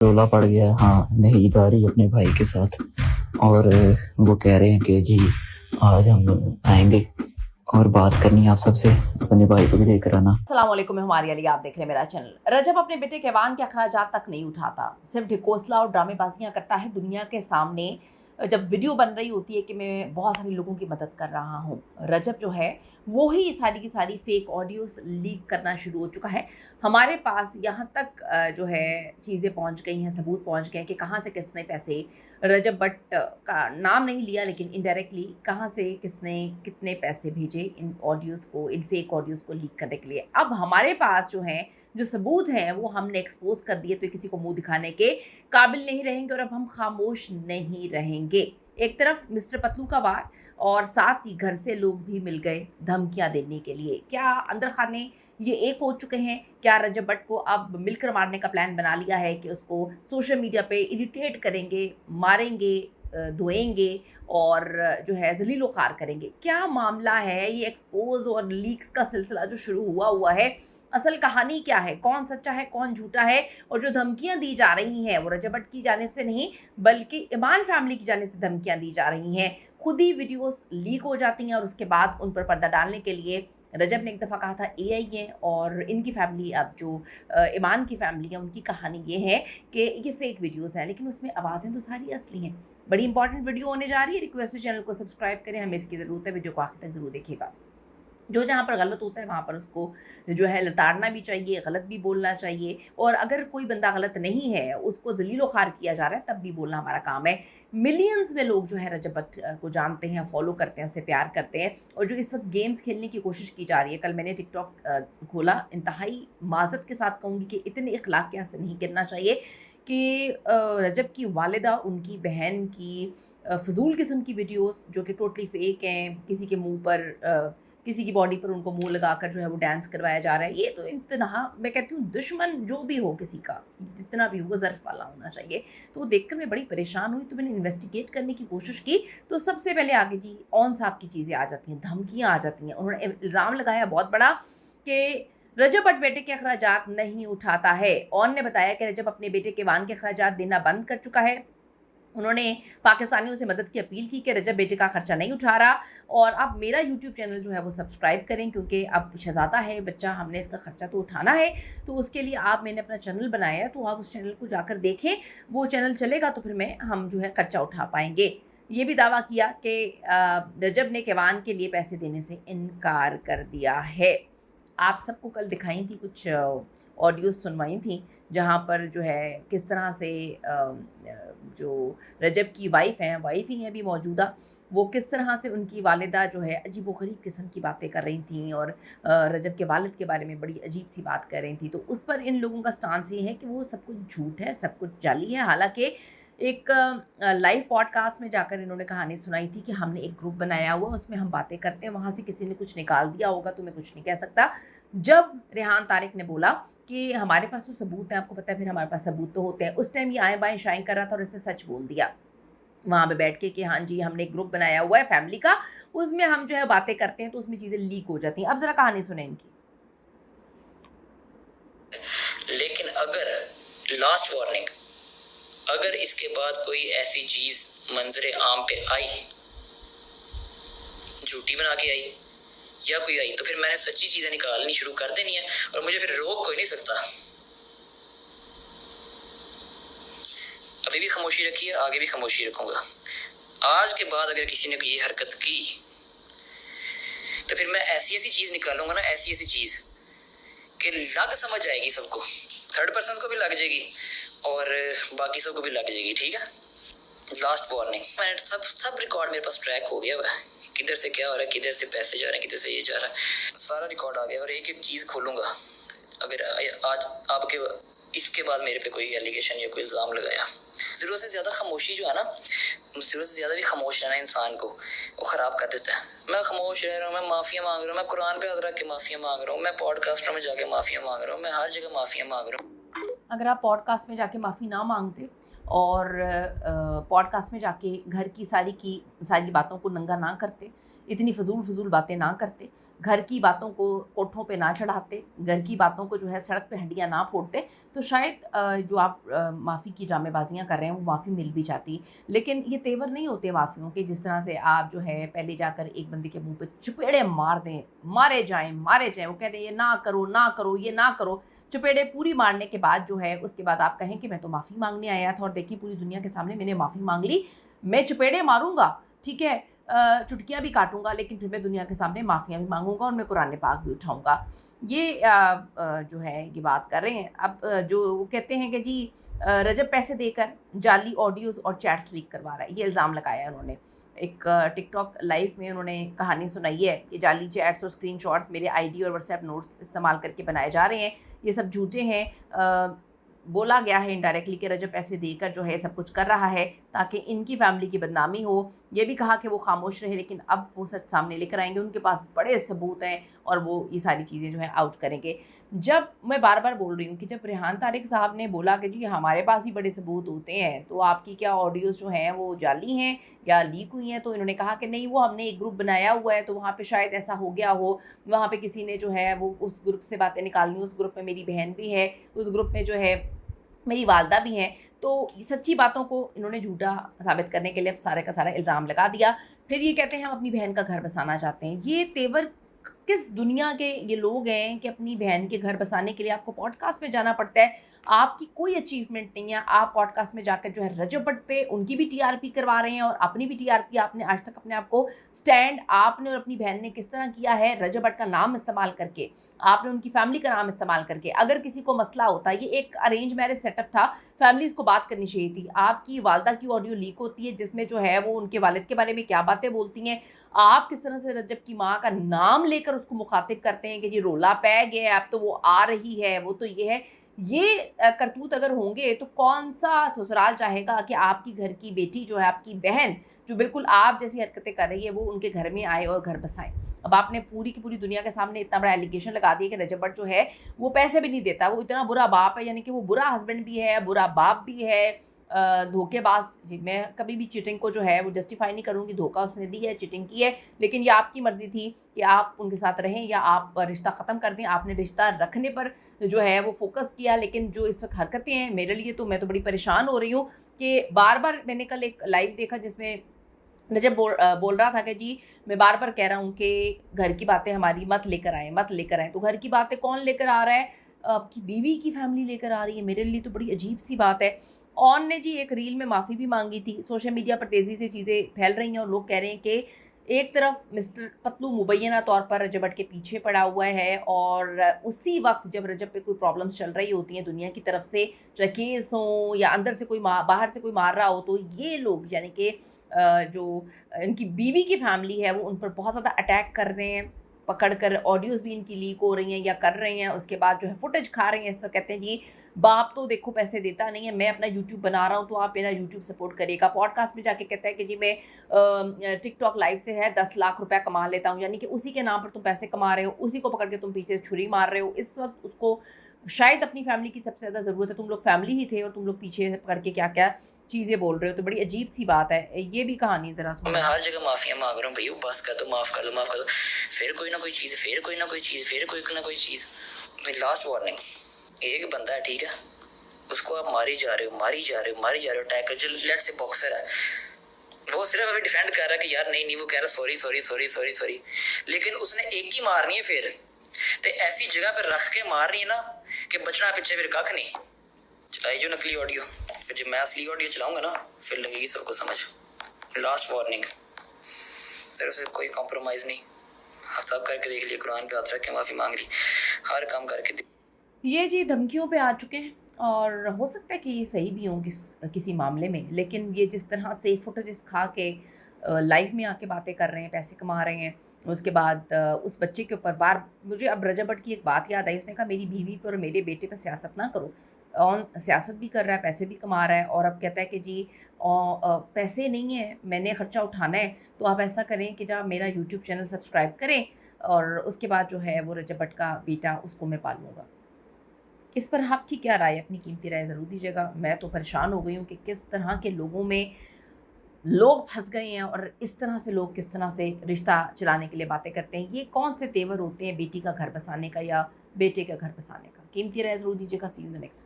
रोला पड़ गया। हाँ, नहीं जा रही अपने भाई के साथ और वो कह रहे हैं कि जी आज हम आएंगे और बात करनी है आप सबसे, अपने भाई को भी लेकर आना। अस्सलाम वालेकुम, मैं हमारी अली, आप देख रहे हैं मेरा चैनल। रजब अपने बेटे केवान के अखराजात तक नहीं उठाता, सिर्फ ढिकोसला और ड्रामेबाजियां करता है दुनिया के सामने। जब वीडियो बन रही होती है कि मैं बहुत सारे लोगों की मदद कर रहा हूँ, रजब जो है वो ही सारी की सारी फेक ऑडियोस लीक करना शुरू हो चुका है। हमारे पास यहाँ तक जो है चीज़ें पहुँच गई हैं, सबूत पहुँच गए हैं कि कहाँ से किसने पैसे, रजब भट्ट का नाम नहीं लिया लेकिन इनडायरेक्टली कहाँ से किसने कितने पैसे भेजे इन ऑडियोज़ को, इन फेक ऑडियोज़ को लीक करने के लिए। अब हमारे पास जो सबूत हैं वो हमने एक्सपोज कर दिए, तो किसी को मुंह दिखाने के काबिल नहीं रहेंगे और अब हम खामोश नहीं रहेंगे। एक तरफ मिस्टर पतलू का वार और साथ ही घर से लोग भी मिल गए धमकियां देने के लिए। क्या अंदर खाने ये एक हो चुके हैं? क्या रजब भट्ट को अब मिलकर मारने का प्लान बना लिया है कि उसको सोशल मीडिया पे इरिटेट करेंगे, मारेंगे, धोएंगे और जो है ज़लील व ख़ार करेंगे? क्या मामला है? ये एक्सपोज़ और लीक्स का सिलसिला जो शुरू हुआ है, असल कहानी क्या है? कौन सच्चा है, कौन झूठा है? और जो धमकियाँ दी जा रही हैं, वो रजब भट्ट की जानिब से नहीं, बल्कि इमाम फैमिली की जानिब से धमकियाँ दी जा रही हैं। खुद ही वीडियोज़ लीक हो जाती हैं और उसके बाद उन पर पर्दा डालने के लिए रजब ने एक दफ़ा कहा था एआई है और इनकी फैमिली, अब जो ईमान की फैमिली है, उनकी कहानी ये है कि ये फ़ेक वीडियोज़ हैं लेकिन उसमें आवाज़ें तो सारी असली हैं। बड़ी इंपॉर्टेंट वीडियो होने जा रही है। रिक्वेस्ट है चैनल को सब्सक्राइब करें, हमें इसकी ज़रूरत है। वीडियो को आखिर तक ज़रूर देखिएगा। जो जहाँ पर गलत होता है वहाँ पर उसको जो है लताड़ना भी चाहिए, गलत भी बोलना चाहिए। और अगर कोई बंदा गलत नहीं है, उसको ज़लील व ख़ार किया जा रहा है, तब भी बोलना हमारा काम है। मिलियंस में लोग जो है रजब भट्ट को जानते हैं, फॉलो करते हैं, उससे प्यार करते हैं। और जो इस वक्त गेम्स खेलने की कोशिश की जा रही है, कल मैंने टिकटॉक खोला, इंतहाई माज़रत के साथ कहूँगी कि इतने अखलाकियात से नहीं गिरना चाहिए कि रजब की वालिदा, उनकी बहन की फ़िज़ूल किस्म की वीडियोज़ जो कि टोटली फ़ेक हैं, किसी के मुँह पर किसी की बॉडी पर उनको मुँह लगाकर जो है वो डांस करवाया जा रहा है। ये तो इंतहा, मैं कहती हूँ दुश्मन जो भी हो किसी का, जितना भी हो वो ज़र्फ़ वाला होना चाहिए। तो वो देखकर मैं बड़ी परेशान हुई, तो मैंने इन्वेस्टिगेट करने की कोशिश की, तो सबसे पहले आगे जी ओन साहब की चीज़ें आ जाती हैं, धमकियाँ आ जाती हैं। उन्होंने इल्ज़ाम लगाया बहुत बड़ा कि रजब भट्ट बेटे के अखराजात नहीं उठाता है। ओन ने बताया कि रजब अपने बेटे के वान के अखराजात देना बंद कर चुका है। उन्होंने पाकिस्तानियों से मदद की अपील की कि रजब बेटे का खर्चा नहीं उठा रहा और अब मेरा यूट्यूब चैनल जो है वो सब्सक्राइब करें, क्योंकि अब शहज़ादा है बच्चा, हमने इसका खर्चा तो उठाना है। तो उसके लिए आप, मैंने अपना चैनल बनाया है, तो आप उस चैनल को जाकर देखें। वो चैनल चलेगा तो फिर हम जो है खर्चा उठा पाएंगे। ये भी दावा किया कि रजब ने केवान के लिए पैसे देने से इनकार कर दिया है। आप सबको कल दिखाई थी कुछ ऑडियो सुनवाई थी, जहाँ पर जो है किस तरह से जो रजब की वाइफ़ ही हैं अभी मौजूदा, वो किस तरह से उनकी वालिदा जो है अजीब-व-गरीब किस्म की बातें कर रही थीं और रजब के वालिद के बारे में बड़ी अजीब-सी बात कर रही थीं। तो उस पर इन लोगों का स्टांस ये है कि वो सब कुछ झूठ है, सब कुछ जाली है। हालाँकि एक लाइव पॉडकास्ट में जाकर इन्होंने कहानी सुनाई थी कि हमने एक ग्रुप बनाया हुआ, उसमें हम बातें करते हैं, वहाँ से किसी ने कुछ निकाल दिया होगा तो मैं कुछ नहीं कह सकता। जब रेहान तारिक ने बोला कि हमारे पास तो सबूत हैं, आपको पता है फिर हमारे पास सबूत तो होते हैं, उस टाइम ये आएँ-बाएँ शाएँ कर रहा था और इसने सच बोल दिया वहाँ पे बैठ के कि हाँ जी, हमने एक ग्रुप बनाया हुआ है फैमिली का, उसमें हम जो है बातें करते हैं तो उसमें चीज़ें लीक हो जाती हैं। अब ज़रा कहानी सुनें इनकी। लेकिन अगर लास्ट वार्निंग, अगर इसके बाद कोई ऐसी चीज मंजरे आम पे आई, झूठी बना के आई या कोई आई, तो फिर मैंने सच्ची चीजें निकालनी शुरू कर देनी है और मुझे फिर रोक कोई नहीं सकता। अभी भी खामोशी रखी है, आगे भी खामोशी रखूंगा। आज के बाद अगर किसी ने ये हरकत की तो फिर मैं ऐसी ऐसी चीज निकालूंगा ना, ऐसी ऐसी चीज कि लग समझ आएगी सबको, थर्ड पर्सन को भी लग जाएगी और बाकी सबको भी लग जाएगी। ठीक है, लास्ट वार्निंग। मैंने सब रिकॉर्ड मेरे पास ट्रैक हो गया हुआ है, किधर से क्या हो रहा है, किधर से पैसे जा रहे हैं, किधर से ये जा रहा है, सारा रिकॉर्ड आ गया। और एक एक चीज़ खोलूंगा अगर आज आपके इसके बाद मेरे पे कोई एलिगेशन या कोई इल्ज़ाम लगाया। ज़रूरत से ज़्यादा खामोशी जो है ना, ज़रूरत से ज़्यादा भी खामोश रहना इंसान को वो ख़राब कर देता है। मैं खामोश रह रहा हूँ, मैं माफ़िया मांग रहा हूँ, मैं कुरान पे हाथ रख के माफ़िया मांग रहा हूँ, मैं पॉडकास्टर में जाके माफ़िया मांग रहा हूँ, मैं हर जगह माफ़िया मांग रहा हूँ। अगर आप पॉडकास्ट में जाके माफ़ी ना मांगते और पॉडकास्ट में जाके घर की सारी बातों को नंगा ना करते, इतनी फ़िज़ूल बातें ना करते, घर की बातों को कोठों पे ना चढ़ाते, घर की बातों को जो है सड़क पे हंडियाँ ना फोड़ते, तो शायद जो आप माफ़ी की ड्रामेबाजियाँ कर रहे हैं वो माफ़ी मिल भी जाती। लेकिन ये तेवर नहीं होते माफ़ियों के, जिस तरह से आप जो है पहले जाकर एक बंदे के मुँह पे चपेड़े मार दें, मारे जाएँ। वो कह रहे हैं ये ना करो, ना करो, ये ना करो। चपेड़े पूरी मारने के बाद जो है उसके बाद आप कहें कि मैं तो माफ़ी माँगने आया था और देखिए पूरी दुनिया के सामने मैंने माफ़ी माँग ली। मैं चपेड़े मारूँगा, ठीक है, चुटकियाँ भी काटूँगा, लेकिन फिर मैं दुनिया के सामने माफ़ियाँ भी माँगूँगा और मैं कुरान पाक भी उठाऊँगा। ये जो है ये बात कर रहे हैं। अब जो वो कहते हैं कि जी रजब पैसे देकर जाली ऑडियोज़ और चैट्स लीक करवा रहा है, ये इल्ज़ाम लगाया है उन्होंने। एक टिकटॉक लाइव में उन्होंने कहानी सुनाई है कि जाली चैट्स और स्क्रीनशॉट्स मेरे आईडी और व्हाट्सएप नोट्स इस्तेमाल करके बनाए जा रहे हैं, ये सब झूठे हैं। बोला गया है इनडायरेक्टली कि रजब पैसे देकर जो है सब कुछ कर रहा है ताकि इनकी फैमिली की बदनामी हो। ये भी कहा कि वो खामोश रहे, लेकिन अब वो सच सामने लेकर आएंगे, उनके पास बड़े सबूत हैं और वो ये सारी चीज़ें जो है आउट करेंगे। जब मैं बार बार बोल रही हूँ कि जब रेहान तारिक साहब ने बोला कि जी हमारे पास भी बड़े सबूत होते हैं, तो आपकी क्या ऑडियोज़ जो हैं वो जाली हैं या लीक हुई हैं, तो इन्होंने कहा कि नहीं, वो हमने एक ग्रुप बनाया हुआ है तो वहाँ पे शायद ऐसा हो गया हो, वहाँ पे किसी ने जो है वो उस ग्रुप से बातें निकालनी, उस ग्रुप में मेरी बहन भी है, उस ग्रुप में जो है मेरी वालदा भी हैं। तो सच्ची बातों को इन्होंने झूठा साबित करने के लिए अब सारे का सारा इल्ज़ाम लगा दिया। फिर ये कहते हैं हम अपनी बहन का घर बसाना चाहते हैं। ये तेवर किस दुनिया के ये लोग हैं कि अपनी बहन के घर बसाने के लिए आपको पॉडकास्ट में जाना पड़ता है। आपकी कोई अचीवमेंट नहीं है, आप पॉडकास्ट में जाकर जो है रजब भट्ट पे उनकी भी टीआरपी करवा रहे हैं और अपनी भी टीआरपी। आपने आज तक अपने आप को स्टैंड, आपने और अपनी बहन ने किस तरह किया है रजब भट्ट का नाम इस्तेमाल करके, आपने उनकी फैमिली का नाम इस्तेमाल करके। अगर किसी को मसला होता, ये एक अरेंज मैरिज सेटअप था, फैमिलीज़ को बात करनी चाहिए थी। आपकी वालदा की ऑडियो लीक होती है जिसमें जो है वो उनके वालिद के बारे में क्या बातें बोलती हैं। आप किस तरह से रजब की माँ का नाम लेकर उसको मुखातिब करते हैं कि जी रोला पै गया, अब तो वो आ रही है, वो तो ये है। ये करतूत अगर होंगे तो कौन सा ससुराल चाहेगा कि आपकी घर की बेटी जो है, आपकी बहन जो बिल्कुल आप जैसी हरकतें कर रही है, वो उनके घर में आए और घर बसाएं। अब आपने पूरी की पूरी दुनिया के सामने इतना बड़ा एलिगेशन लगा दिया कि रजब भट्ट जो है वो पैसे भी नहीं देता, वो इतना बुरा बाप है, यानी कि वो बुरा हस्बैंड भी है, बुरा बाप भी है, धोखेबाज। जी, मैं कभी भी चीटिंग को जो है वो जस्टिफाई नहीं करूँगी, धोखा उसने दी है, चीटिंग की है, लेकिन ये आपकी मर्ज़ी थी कि आप उनके साथ रहें या आप रिश्ता ख़त्म कर दें। आपने रिश्ता रखने पर जो है वो फोकस किया, लेकिन जो इस वक्त हरकतें हैं मेरे लिए, तो मैं तो बड़ी परेशान हो रही हूँ कि बार बार मैंने कल एक लाइव देखा जिसमें रजब बोल रहा था कि जी मैं बार बार कह रहा हूँ कि घर की बातें हमारी मत लेकर आएँ, मत लेकर आएँ। तो घर की बातें कौन लेकर आ रहा है? आपकी बीवी की फैमिली लेकर आ रही है। मेरे लिए तो बड़ी अजीब सी बात है। ऑन ने जी एक रील में माफ़ी भी मांगी थी। सोशल मीडिया पर तेज़ी से चीज़ें फैल रही हैं और लोग कह रहे हैं कि एक तरफ मिस्टर पतलू मुबैना तौर पर रजब भट्ट के पीछे पड़ा हुआ है और उसी वक्त जब रजब पे कोई प्रॉब्लम्स चल रही होती हैं दुनिया की तरफ से, चाहे केस हो या अंदर से कोई बाहर से कोई मार रहा हो, तो ये लोग यानी कि जो इनकी बीवी की फैमिली है वो उन पर बहुत ज़्यादा अटैक कर रहे हैं, पकड़ कर ऑडियोज़ भी इनकी लीक हो रही हैं या कर रहे हैं। उसके बाद जो है फुटेज खा रहे हैं। इस वक्त कहते हैं जी बाप तो देखो पैसे देता नहीं है, मैं अपना यूट्यूब बना रहा हूँ तो आप मेरा यूट्यूब सपोर्ट करिएगा। पॉडकास्ट में जाके कहता है कि जी मैं टिकटॉक लाइव से है 10 लाख रुपया कमा लेता हूँ, यानी कि उसी के नाम पर तुम पैसे कमा रहे हो, उसी को पकड़ के तुम पीछे छुरी मार रहे हो। इस वक्त उसको शायद अपनी फैमिली की सबसे ज़्यादा ज़रूरत है। तुम लोग फैमिली ही थे और तुम लोग पीछे पकड़ के क्या क्या चीज़ें बोल रहे हो, तो बड़ी अजीब सी बात है। ये भी कहानी ज़रा सुनो। मैं हर जगह माफिया मांग रहा हूँ भैया, बस कर दो, माफ कर दो, माफ कर दो। फिर कोई ना कोई चीज़, फिर कोई ना कोई चीज़, फिर कोई ना कोई चीज़। लास्ट वार्निंग, एक बंदा है ठीक है, उसको आप मारी जा रहे हो, टैकल जो लेट से बॉक्सर है, वो सिर्फ अभी डिफेंड कर रहा है कि यार नहीं वो कह रहा सॉरी, लेकिन उसने एक ही मारनी है। फिर तो ऐसी जगह पर रख के मार रही है ना कि बचना पीछे फिर कख नहीं। चलाई जो नकली ऑडियो, फिर जब मैं असली ऑडियो चलाऊंगा ना फिर लगेगी सबको समझ। लास्ट वार्निंग, सिर्फ से कोई कॉम्प्रोमाइज़ नहीं। आप सब करके देख लिए, कुरान पे हाथ रख के माफ़ी मांग ली, हर काम करके। ये जी धमकियों पे आ चुके हैं और हो सकता है कि ये सही भी हों किसी मामले में, लेकिन ये जिस तरह से फुटेजेस खा के लाइव में आके बातें कर रहे हैं, पैसे कमा रहे हैं, उसके बाद उस बच्चे के ऊपर बार मुझे अब रजब भट्ट की एक बात याद आई। उसने कहा मेरी बीवी पर और मेरे बेटे पर सियासत ना करो। ऑन सियासत भी कर रहा है, पैसे भी कमा रहा है और अब कहता है कि जी पैसे नहीं है, मैंने ख़र्चा उठाना है, तो आप ऐसा करें कि जब मेरा यूट्यूब चैनल सब्सक्राइब करें और उसके बाद जो है वो रजब भट्ट का बेटा उसको मैं पालूँगा। इस पर आपकी क्या राय, अपनी कीमती राय ज़रूर दीजिएगा। मैं तो परेशान हो गई हूँ कि किस तरह के लोगों में लोग फंस गए हैं और इस तरह से लोग किस तरह से रिश्ता चलाने के लिए बातें करते हैं। ये कौन से तेवर होते हैं बेटी का घर बसाने का या बेटे का घर बसाने का? कीमती राय जरूर दीजिएगा। सी यू इन द नेक्स्ट।